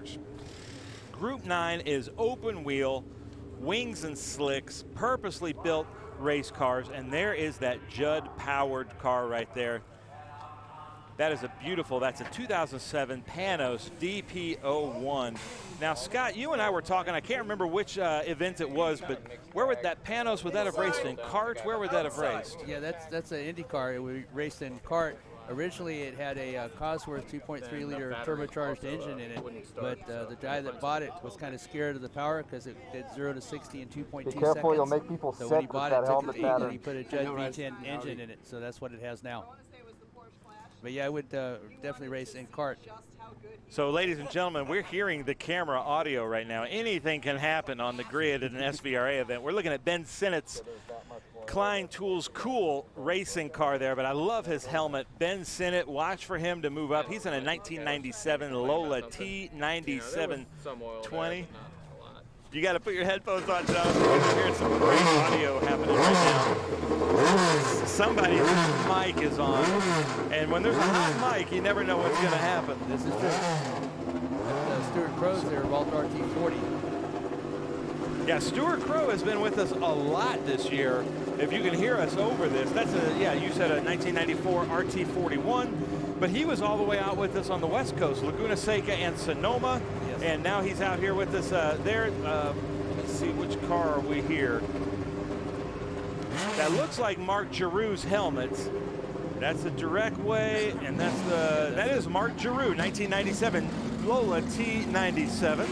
cars. Group 9 is open wheel, wings and slicks, purposely built race cars, and there is that Judd powered car right there. That is that's a 2007 Panos DP01. Now, Scott, you and I were talking, I can't remember which event it was, but where would that Panos, would that have raced in kart? Where would that have raced? Yeah, that's an Indy car. It raced in kart. Originally, it had a Cosworth 2.3-liter turbocharged engine in it, but the guy that bought it was kind of scared of the power because it did 0 to 60 in 2.2 seconds. Be careful, you'll make people so sick when he bought with it, that helmet pattern. he put a Judd V10 engine in it, so that's what it has now. But yeah, I would definitely race in kart. So, ladies and gentlemen, we're hearing the camera audio right now. Anything can happen on the grid at an SVRA event. We're looking at Ben Sinnott's Klein Tools Cool racing car there, but I love his helmet. Ben Sinnott, watch for him to move up. He's in a 1997 Lola T9720. You got to put your headphones on, Jonathan. We're hearing some great audio happening right now. Somebody's mic is on, and when there's a hot mic, you never know what's going to happen. This is true. Stuart Crow's there, Vault RT40. Yeah, Stuart Crow has been with us a lot this year. If you can hear us over this, that's you said a 1994 RT41, but he was all the way out with us on the West Coast, Laguna Seca and Sonoma, yes. And now he's out here with us there. Let's see, which car are we here? That looks like Mark Giroux's helmets. That's the direct way, and that is Mark Giroux, 1997 Lola T97.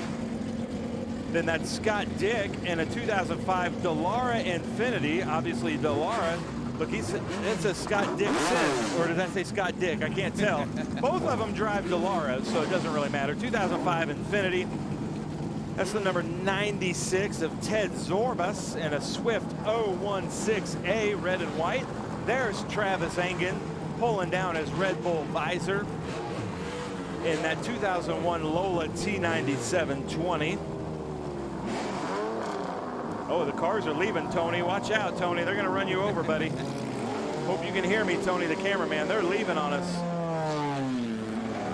Then that's Scott Dick in a 2005 Dallara Infinity. Obviously Dallara, look, it says Scott Dixon, or did I say Scott Dick? I can't tell. Both of them drive Dallara, so it doesn't really matter. 2005 Infinity. That's the number 96 of Ted Zorbas in a Swift 016A, red and white. There's Travis Engen pulling down his Red Bull visor in that 2001 Lola T9720. Oh, the cars are leaving, Tony. Watch out, Tony. They're going to run you over, buddy. Hope you can hear me, Tony, the cameraman. They're leaving on us.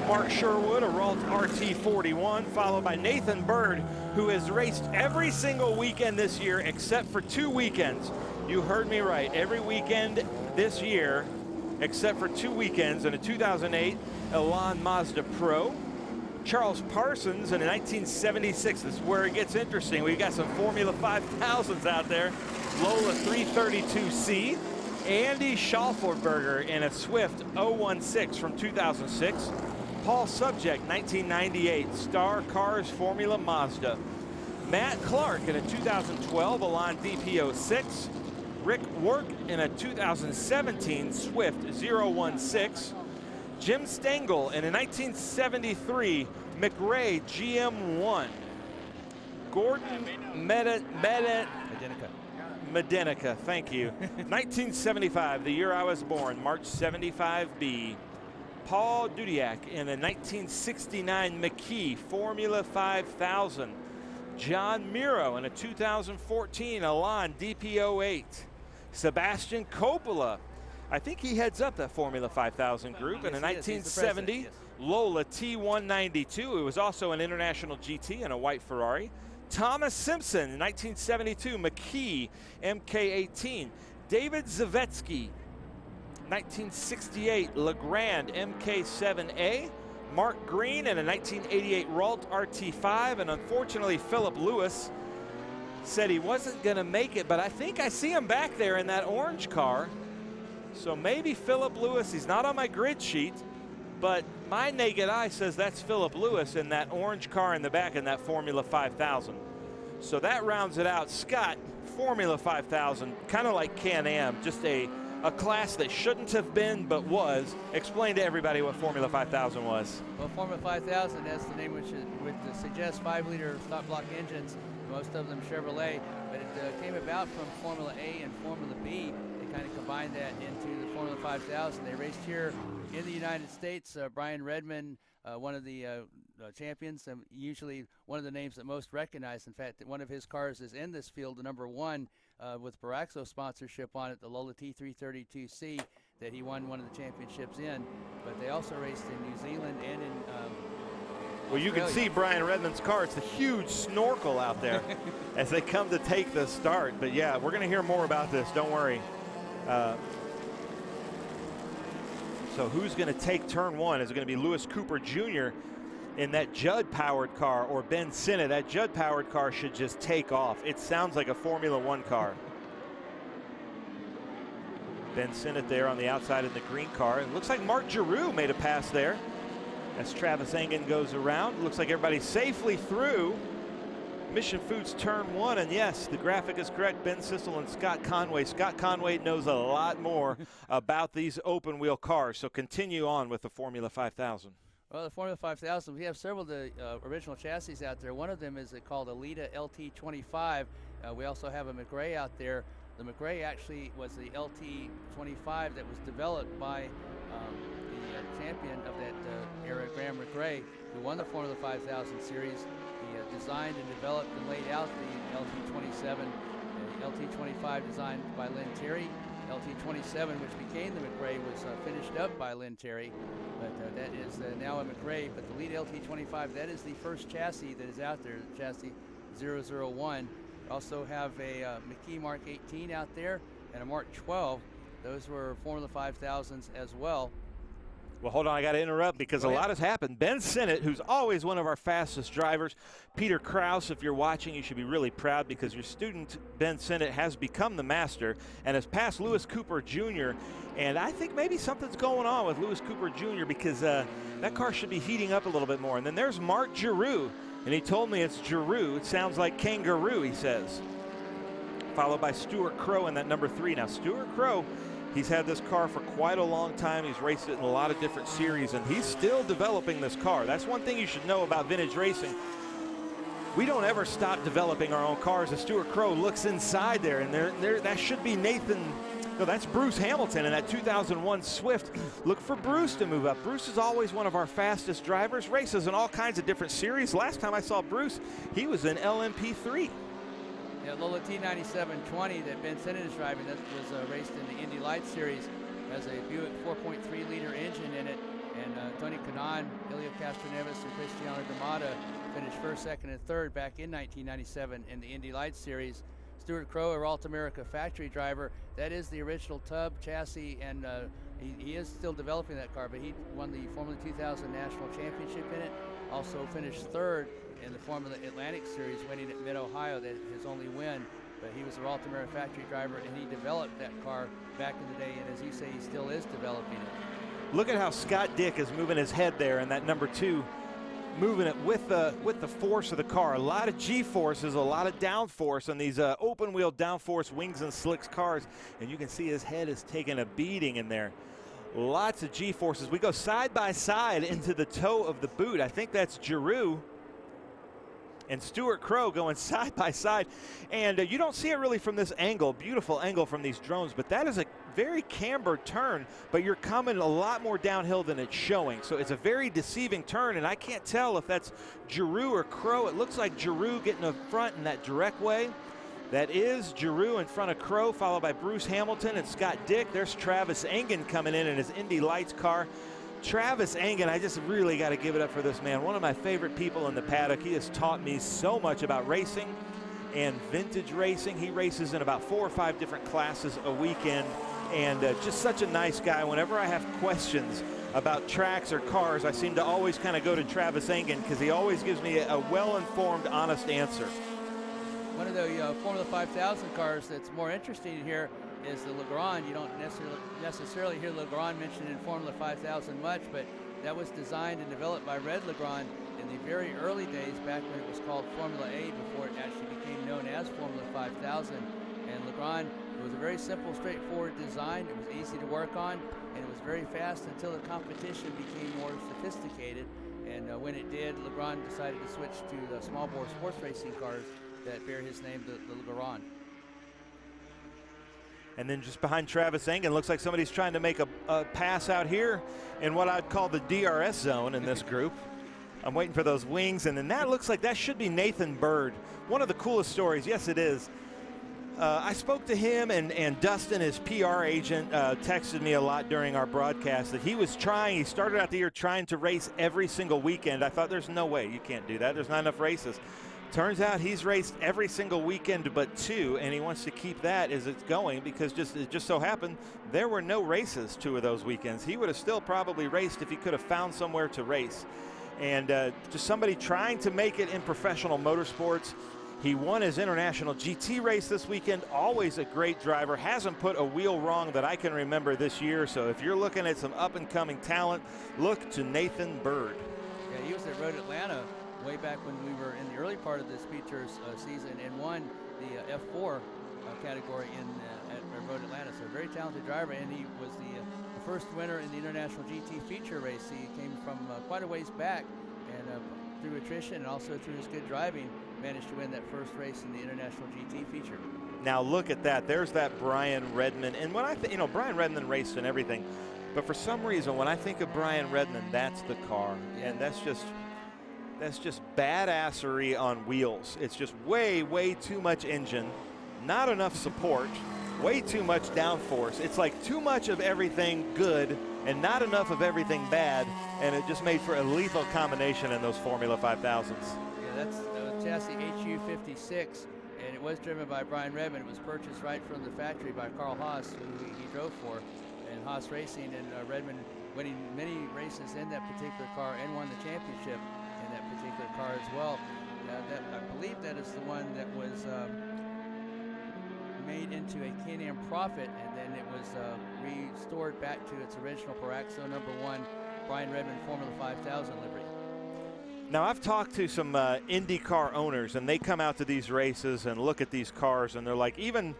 Mark Sherwood, a Ralt RT41, followed by Nathan Bird, who has raced every single weekend this year except for 2 weekends. You heard me right. Every weekend this year except for 2 weekends in a 2008 Elan Mazda Pro. Charles Parsons in a 1976. This is where it gets interesting. We've got some Formula 5000s out there. Lola 332C. Andy Schalforberger in a Swift 016 from 2006. Paul Subject, 1998, Star Cars Formula Mazda. Matt Clark in a 2012 Elan DP06. Rick Work in a 2017 Swift 016. Jim Stengel in a 1973 McRae GM1. Gordon Medinica, thank you. 1975, the year I was born, March 75B. Paul Dudiak in a 1969 McKee Formula 5000. John Miro in a 2014 Elan DP08. Sebastian Coppola, I think he heads up that Formula 5000 group, in a 1970 Lola T192. It was also an International GT and a white Ferrari. Thomas Simpson, 1972 McKee MK18. David Zavetsky, 1968 Legrand MK7A. Mark Green in a 1988 Ralt RT5, and unfortunately Philip Lewis said he wasn't going to make it, but I think I see him back there in that orange car. So maybe Philip Lewis, he's not on my grid sheet, but my naked eye says that's Philip Lewis in that orange car in the back in that Formula 5000. So that rounds it out. Scott, Formula 5000, kind of like Can-Am, just a class that shouldn't have been but was. Explain to everybody what Formula 5000 was. Well, Formula 5000, as the name would suggest, 5-liter stock block engines, most of them Chevrolet, but it came about from Formula A and Formula B. They kind of combined that into the Formula 5000. They raced here in the United States. Brian Redman, one of the champions, and usually one of the names that most recognized. In fact, one of his cars is in this field, the number 1, with Baraxo sponsorship on it, the Lola T332C, that he won one of the championships in. But they also raced in New Zealand and in Well, you can see Brian Redmond's car. It's a huge snorkel out there as they come to take the start. But yeah, we're going to hear more about this. Don't worry. So who's going to take turn one? Is it going to be Lewis Cooper Jr. in that Judd-powered car, or Ben Sinnott? That Judd-powered car should just take off. It sounds like a Formula One car. Ben Sinnott there on the outside in the green car. It looks like Mark Giroux made a pass there as Travis Engen goes around. Looks like everybody's safely through Mission Foods turn one, and yes, the graphic is correct. Ben Sissel and Scott Conway. Scott Conway knows a lot more about these open wheel cars, so continue on with the Formula 5000. Well, the Formula 5000, we have several of the original chassis out there. One of them is called Alita LT25. We also have a McRae out there. The McRae actually was the LT25 that was developed by the champion of that era, Graham McRae, who won the Formula 5000 series. He designed and developed and laid out the LT27. LT25 designed by Lynn Terry. LT27, which became the McRae, was finished up by Lynn Terry. But that is now a McRae. But the lead LT25, that is the first chassis that is out there, the chassis 001. We also have a McKee Mark 18 out there and a Mark 12. Those were Formula 5000s as well. Well, hold on, I got to interrupt because a lot has happened. Ben Sinnott, who's always one of our fastest drivers. Peter Krause, if you're watching, you should be really proud because your student, Ben Sinnott, has become the master and has passed Lewis Cooper Jr. And I think maybe something's going on with Lewis Cooper Jr. because that car should be heating up a little bit more. And then there's Mark Giroux, and he told me it's Giroux. It sounds like kangaroo, he says. Followed by Stuart Crow in that number 3. Now, Stuart Crow, he's had this car for quite a long time. He's raced it in a lot of different series, and he's still developing this car. That's one thing you should know about vintage racing. We don't ever stop developing our own cars. As Stuart Crow looks inside there, and that should be that's Bruce Hamilton in that 2001 Swift. Look for Bruce to move up. Bruce is always one of our fastest drivers, races in all kinds of different series. Last time I saw Bruce, he was in LMP3. Yeah, Lola T9720 that Ben Sinnott is driving, that was raced in the Indy Lights Series, has a Buick 4.3-liter engine in it, and Tony Kanaan, Elio Castroneves, and Cristiano D'Amata finished first, second, and third back in 1997 in the Indy Lights Series. Stuart Crow, a Ralt America factory driver, that is the original tub chassis, and he is still developing that car, but he won the Formula 2000 National Championship in it, also finished third in the Formula Atlantic Series, winning at Mid-Ohio, that his only win. But he was a Ralt America factory driver, and he developed that car back in the day, and as you say, he still is developing it. Look at how Scott Dick is moving his head there in that number 2, moving it with the force of the car. A lot of G-forces, a lot of downforce on these open-wheel downforce wings and slicks cars, and you can see his head is taking a beating in there. Lots of G-forces. We go side by side into the toe of the boot. I think that's Giroux and Stuart Crow going side by side, and you don't see it really from this angle, beautiful angle from these drones, but that is a very cambered turn, but you're coming a lot more downhill than it's showing, so it's a very deceiving turn, and I can't tell if that's Giroux or Crow. It looks like Giroux getting up front in that direct way. That is Giroux in front of Crow, followed by Bruce Hamilton and Scott Dick. There's Travis Engen coming in his Indy Lights car. Travis Engen, I just really got to give it up for this man. One of my favorite people in the paddock. He has taught me so much about racing and vintage racing. He races in about 4 or 5 different classes a weekend, and just such a nice guy. Whenever I have questions about tracks or cars, I seem to always kind of go to Travis Engen because he always gives me a well-informed, honest answer. One of the Formula 5000 cars that's more interesting here is the Legrand. You don't necessarily hear Legrand mentioned in Formula 5000 much, but that was designed and developed by Red Legrand in the very early days, back when it was called Formula A, before it actually became known as Formula 5000. And Legrand, it was a very simple, straightforward design. It was easy to work on, and it was very fast until the competition became more sophisticated. And when it did, Legrand decided to switch to the small bore sports racing cars that bear his name, the Legrand. And then just behind Travis Engen, looks like somebody's trying to make a pass out here in what I'd call the DRS zone in this group. I'm waiting for those wings, and then that looks like that should be Nathan Bird. One of the coolest stories, yes it is. I spoke to him, and Dustin, his PR agent, texted me a lot during our broadcast that he started out the year trying to race every single weekend. I thought, there's no way you can't do that. There's not enough races. Turns out he's raced every single weekend but 2, and he wants to keep that as it's going because it just so happened there were no races 2 of those weekends. He would have still probably raced if he could have found somewhere to race. And just somebody trying to make it in professional motorsports. He won his International GT race this weekend. Always a great driver. Hasn't put a wheel wrong that I can remember this year. So if you're looking at some up-and-coming talent, look to Nathan Bird. Yeah, he was at Road Atlanta way back when we were in the early part of the Speed Tours season and won the F4 category at Road Atlanta. So a very talented driver, and he was the first winner in the International GT feature race. He came from quite a ways back, and through attrition and also through his good driving, managed to win that first race in the International GT feature. Now look at that. There's that Brian Redman. And when I think, Brian Redman raced and everything, but for some reason when I think of Brian Redman, that's the car. Yeah. And that's just badassery on wheels. It's just way too much engine, not enough support, way too much downforce. It's like too much of everything good and not enough of everything bad, and it just made for a lethal combination in those Formula 5000s. Yeah, that's chassis HU56, and it was driven by Brian Redman. It was purchased right from the factory by Carl Haas, who he drove for, and Haas Racing, and Redman winning many races in that particular car and won the championship in that particular car as well. I believe that is the one that was made into a Can-Am Profit, and then it was restored back to its original Paraxo #1 Brian Redman Formula 5000 livery. Now, I've talked to some IndyCar owners, and they come out to these races and look at these cars, and they're like, even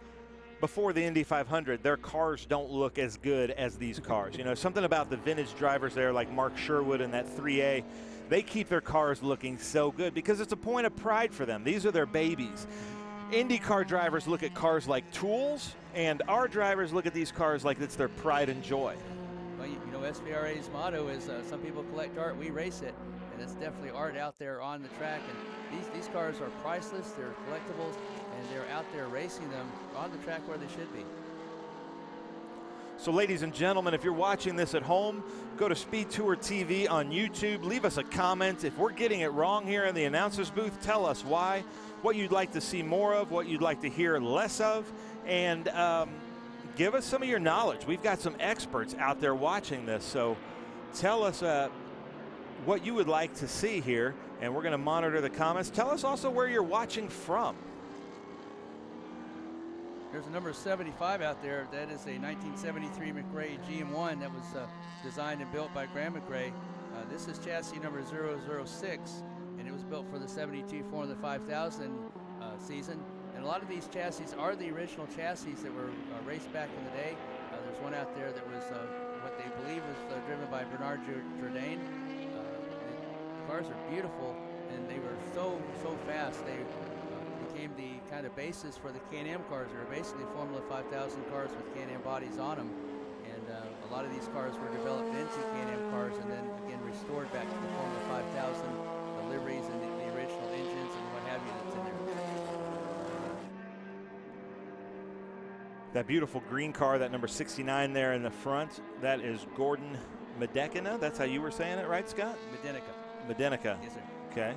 before the Indy 500, their cars don't look as good as these cars. Something about the vintage drivers there, like Mark Sherwood in that 3A, they keep their cars looking so good because it's a point of pride for them. These are their babies. IndyCar drivers look at cars like tools, and our drivers look at these cars like it's their pride and joy. Well, SVRA's motto is some people collect art, we race it. And it's definitely art out there on the track, and these cars are priceless, they're collectibles, and they're out there racing them on the track where they should be. So ladies and gentlemen, if you're watching this at home, go to Speed Tour TV on YouTube, leave us a comment. If we're getting it wrong here in the announcer's booth, tell us why, what you'd like to see more of, what you'd like to hear less of, and give us some of your knowledge. We've got some experts out there watching this, so tell us what you would like to see here, and we're going to monitor the comments. Tell us also where you're watching from. There's a number 75 out there. That is a 1973 McRae GM1 that was designed and built by Graham McRae. This is chassis number 006, and it was built for the 72 Formula 5000 season. And a lot of these chassis are the original chassis that were raced back in the day. There's one out there that was what they believe was driven by Bernard Jourdain. The cars are beautiful, and they were so fast. They became the kind of basis for the Can-Am cars. They were basically Formula 5000 cars with Can-Am bodies on them, and a lot of these cars were developed into Can-Am cars and then again restored back to the Formula 5000, the liveries and the original engines and what have you that's in there. That beautiful green car, that number 69 there in the front, that is Gordon Medekina. That's how you were saying it, right, Scott? Medenica. Yes, sir. Okay.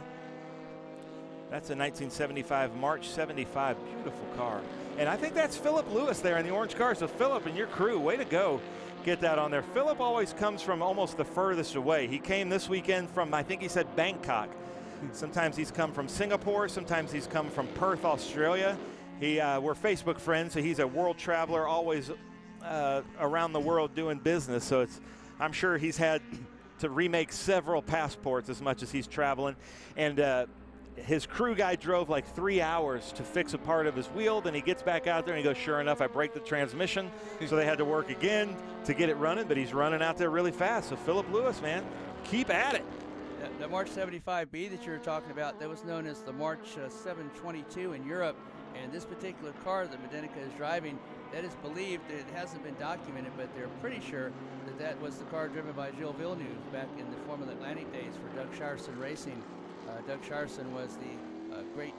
That's a 1975 March 75. Beautiful car. And I think that's Philip Lewis there in the orange car. So Philip and your crew, way to go. Get that on there. Philip always comes from almost the furthest away. He came this weekend from, I think he said, Bangkok. Sometimes he's come from Singapore. Sometimes he's come from Perth, Australia. We're Facebook friends, so he's a world traveler, always around the world doing business. So I'm sure he's had to remake several passports as much as he's traveling. And his crew guy drove like 3 hours to fix a part of his wheel. Then he gets back out there and he goes, sure enough, I break the transmission. So they had to work again to get it running, but he's running out there really fast. So Philip Lewis, man, keep at it. The March 75B that you were talking about, that was known as the March 722 in Europe. And this particular car that Medenica is driving, that is believed, it hasn't been documented, but they're pretty sure that that was the car driven by Gilles Villeneuve back in the Formula Atlantic days for Doug Sharson Racing. Doug Sharson was the great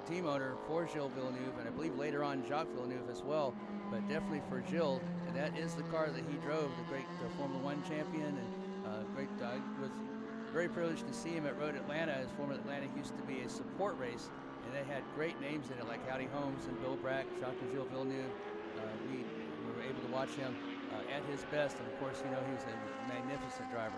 team owner for Gilles Villeneuve, and I believe later on Jacques Villeneuve as well, but definitely for Gilles. And that is the car that he drove, the great Formula One champion, and I was very privileged to see him at Road Atlanta, as Formula Atlanta used to be a support race, and they had great names in it like Howdy Holmes and Bill Brack, Jacques and Gilles Villeneuve. We were able to watch him at his best, and of course, you know, he was a magnificent driver.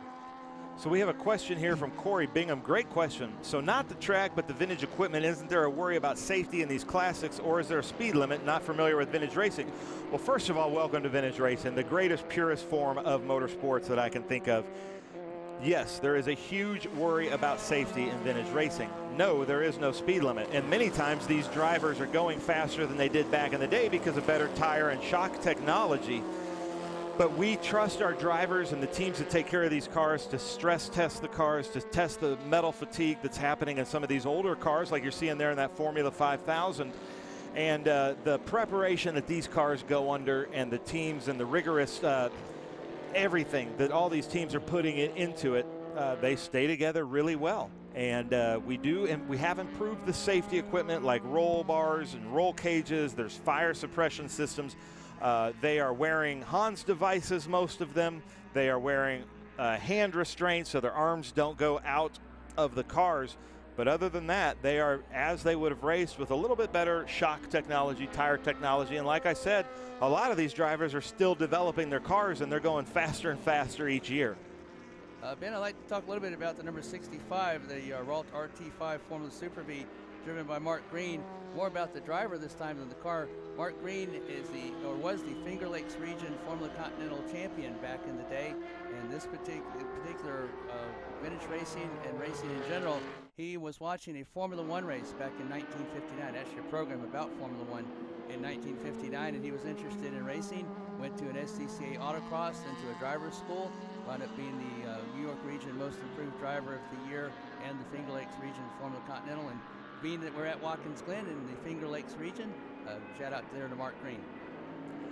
So we have a question here from Corey Bingham. Great question. So not the track, but the vintage equipment. Isn't there a worry about safety in these classics, or is there a speed limit? Not familiar with vintage racing. Well, first of all, welcome to vintage racing, the greatest, purest form of motorsports that I can think of. Yes, there is a huge worry about safety in vintage racing. No, there is no speed limit. And many times these drivers are going faster than they did back in the day because of better tire and shock technology. But we trust our drivers and the teams that take care of these cars to stress test the cars, to test the metal fatigue that's happening in some of these older cars like you're seeing there in that Formula 5000. And the preparation that these cars go under, and the teams and the rigorous everything that all these teams are putting into it, they stay together really well. And we have improved the safety equipment like roll bars and roll cages. There's fire suppression systems. They are wearing Hans devices, most of them. They are wearing hand restraints so their arms don't go out of the cars. But other than that, they are as they would have raced, with a little bit better shock technology, tire technology. And like I said, a lot of these drivers are still developing their cars, and they're going faster and faster each year. Ben, I'd like to talk a little bit about the number 65, the Ralt RT5 Formula Super V, driven by Mark Green. More about the driver this time than the car. Mark Green was the Finger Lakes Region Formula Continental champion back in the day, and this particular vintage racing and racing in general, he was watching a Formula One race back in 1959, actually a program about Formula One in 1959, and he was interested in racing, went to an SCCA autocross, into a driver's school, wound up being the New York Region Most Improved Driver of the Year and the Finger Lakes Region Formula Continental. And being that we're at Watkins Glen in the Finger Lakes region, shout out there to Mark Green.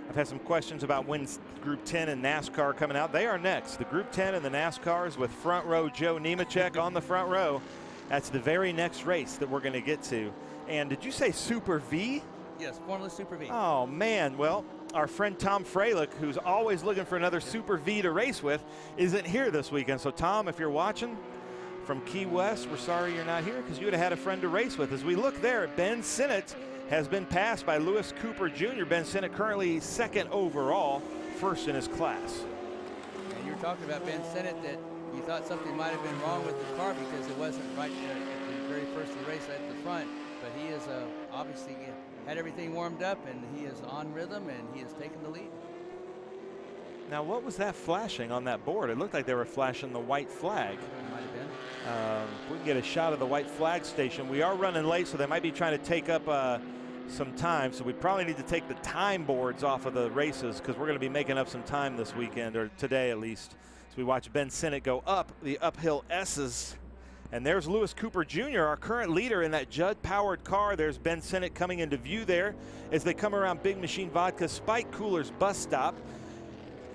I've had some questions about when's Group 10 and NASCAR coming out. They are next. The Group 10 and the NASCARs with front row Joe Nemechek on the front row. That's the very next race that we're going to get to. And did you say Super V? Yes, Formula Super V. Oh, man. Well, our friend Tom Freilich, who's always looking for another Super V to race with, isn't here this weekend. So, Tom, if you're watching from Key West, we're sorry you're not here, because you would have had a friend to race with. As we look there, Ben Sinnott has been passed by Lewis Cooper Jr. Ben Sinnott currently second overall, first in his class. And you were talking about Ben Sinnott, that you thought something might have been wrong with the car because it wasn't right at the very first of the race at the front. But he is obviously had everything warmed up, and he is on rhythm, and he has taken the lead. Now, what was that flashing on that board? It looked like they were flashing the white flag. It might have been. If we can get a shot of the white flag station. We are running late, so they might be trying to take up some time. So we probably need to take the time boards off of the races, because we're going to be making up some time this weekend, or today at least. So we watch Ben Sinnott go up the uphill S's. And there's Lewis Cooper Jr., our current leader in that Judd-powered car. There's Ben Sinnott coming into view there as they come around Big Machine Vodka Spike Coolers bus stop.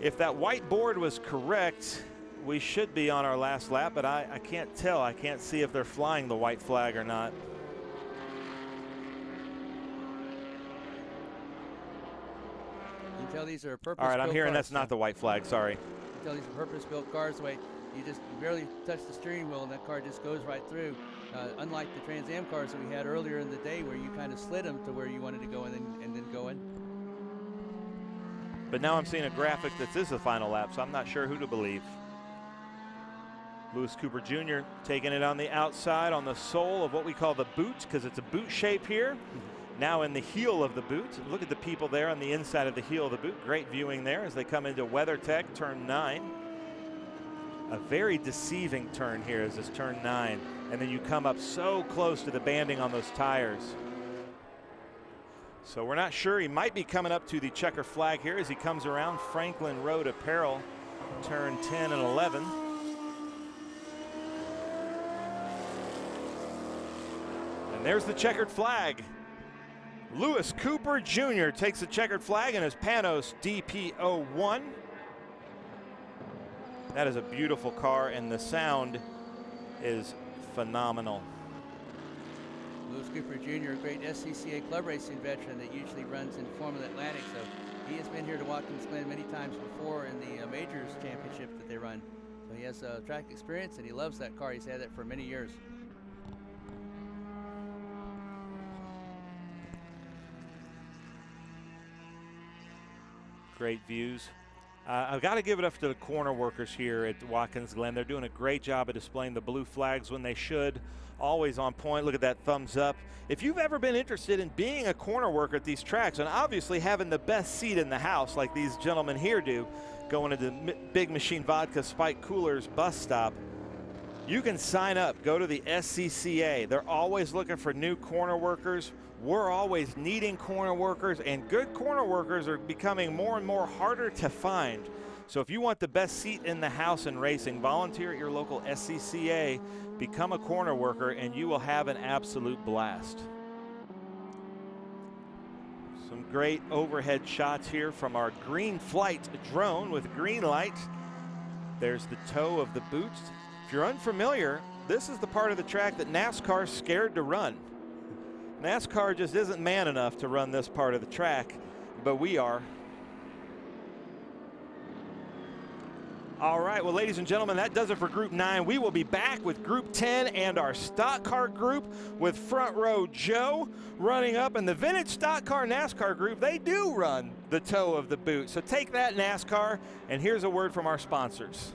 If that white board was correct, we should be on our last lap, but I can't tell. I can't see if they're flying the white flag or not. You can tell these are purpose-built. All right, I'm hearing cars, that's not the white flag, sorry. You can tell these are purpose-built cars. The way you just barely touch the steering wheel and that car just goes right through. Unlike the Trans Am cars that we had earlier in the day, where you kind of slid them to where you wanted to go and then go in. But now I'm seeing a graphic that is the final lap, so I'm not sure who to believe. Lewis Cooper Jr. taking it on the outside, on the sole of what we call the boot, because it's a boot shape here. Now in the heel of the boot. Look at the people there on the inside of the heel of the boot. Great viewing there as they come into WeatherTech, turn 9. A very deceiving turn here as this turn 9. And then you come up so close to the banding on those tires. So we're not sure. He might be coming up to the checker flag here as he comes around Franklin Road Apparel, turn 10 and 11. And there's the checkered flag. Lewis Cooper Jr. takes the checkered flag in his Panos DP01. That is a beautiful car, and the sound is phenomenal. Louis Cooper Jr., a great SCCA club racing veteran that usually runs in Formula Atlantic. So he has been here to Watkins Glen many times before in the Majors Championship that they run. So he has track experience and he loves that car. He's had it for many years. Great views. I've got to give it up to the corner workers here at Watkins Glen. They're doing a great job of displaying the blue flags when they should. Always on point. Look at that thumbs up. If you've ever been interested in being a corner worker at these tracks and obviously having the best seat in the house like these gentlemen here do, going into Big Machine Vodka Spike Coolers bus stop, you can sign up. Go to the SCCA. They're always looking for new corner workers. We're always needing corner workers, and good corner workers are becoming more and more harder to find. So if you want the best seat in the house in racing, volunteer at your local SCCA, become a corner worker, and you will have an absolute blast. Some great overhead shots here from our green flight drone with green light. There's the toe of the boot. If you're unfamiliar, this is the part of the track that NASCAR's scared to run. NASCAR just isn't man enough to run this part of the track, but we are. All right, well, ladies and gentlemen, that does it for Group 9. We will be back with Group 10 and our stock car group with Front Row Joe running up. And the vintage stock car NASCAR group, they do run the toe of the boot. So take that, NASCAR, and here's a word from our sponsors.